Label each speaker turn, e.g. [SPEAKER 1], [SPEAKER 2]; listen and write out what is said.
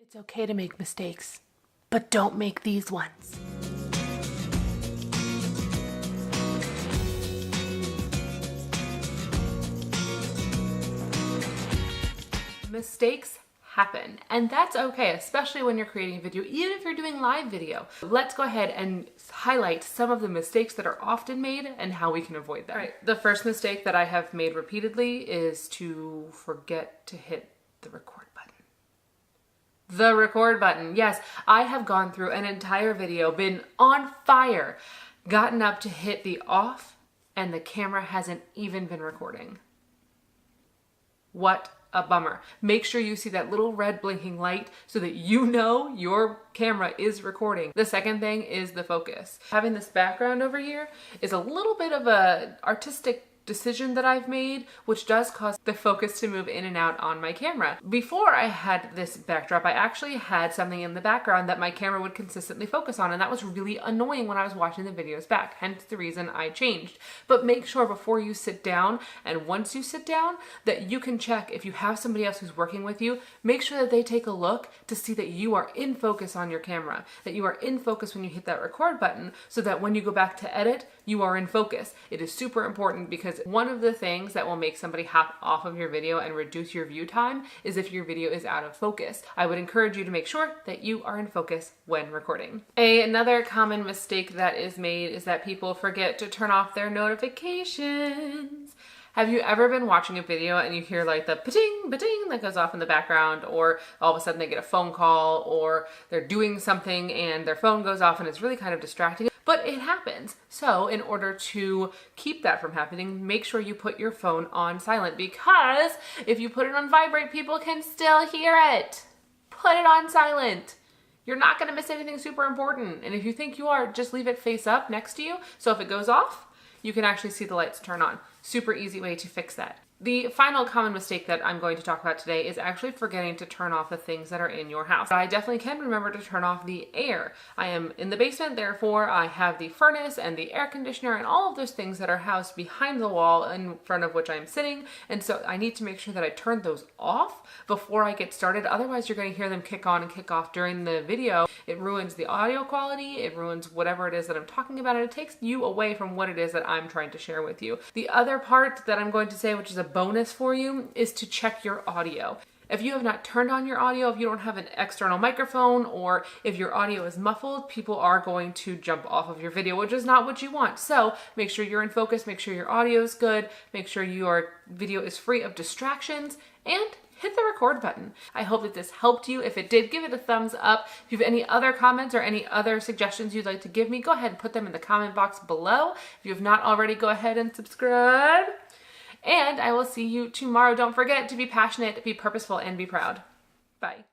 [SPEAKER 1] It's okay to make mistakes, but don't make these ones. Mistakes happen, and that's okay, especially when you're creating a video, even if you're doing live video. Let's go ahead and highlight some of the mistakes that are often made and how we can avoid them. All right, the first mistake that I have made repeatedly is to forget to hit the record button. The record button. Yes, I have gone through an entire video, been on fire, gotten up to hit the off, and the camera hasn't even been recording. What a bummer. Make sure you see that little red blinking light so that you know your camera is recording. The second thing is the focus. Having this background over here is a little bit of an artistic decision that I've made, which does cause the focus to move in and out on my camera. Before I had this backdrop, I actually had something in the background that my camera would consistently focus on, and that was really annoying when I was watching the videos back, hence the reason I changed. But make sure before you sit down, and once you sit down, that you can check if you have somebody else who's working with you, make sure that they take a look to see that you are in focus on your camera, that you are in focus when you hit that record button, so that when you go back to edit, you are in focus. It is super important because one of the things that will make somebody hop off of your video and reduce your view time is if your video is out of focus. I would encourage you to make sure that you are in focus when recording. Another common mistake that is made is that people forget to turn off their notifications. Have you ever been watching a video and you hear like the pa-ting, pa-ting that goes off in the background, or all of a sudden they get a phone call, or they're doing something and their phone goes off and it's really kind of distracting? But it happens. So in order to keep that from happening, make sure you put your phone on silent, because if you put it on vibrate, people can still hear it. Put it on silent. You're not gonna miss anything super important. And if you think you are, just leave it face up next to you. So if it goes off, you can actually see the lights turn on. Super easy way to fix that. The final common mistake that I'm going to talk about today is actually forgetting to turn off the things that are in your house. I definitely can remember to turn off the air. I am in the basement, therefore I have the furnace and the air conditioner and all of those things that are housed behind the wall in front of which I'm sitting. And so I need to make sure that I turn those off before I get started. Otherwise, you're going to hear them kick on and kick off during the video. It ruins the audio quality, it ruins whatever it is that I'm talking about, and it takes you away from what it is that I'm trying to share with you. The other part that I'm going to say, which is a bonus for you, is to check your audio. If you have not turned on your audio, if you don't have an external microphone, or if your audio is muffled, people are going to jump off of your video, which is not what you want. So make sure you're in focus, make sure your audio is good, make sure your video is free of distractions, and hit the record button. I hope that this helped you. If it did, give it a thumbs up. If you have any other comments or any other suggestions you'd like to give me, go ahead and put them in the comment box below. If you have not already, go ahead and subscribe. And I will see you tomorrow. Don't forget to be passionate, be purposeful, and be proud. Bye.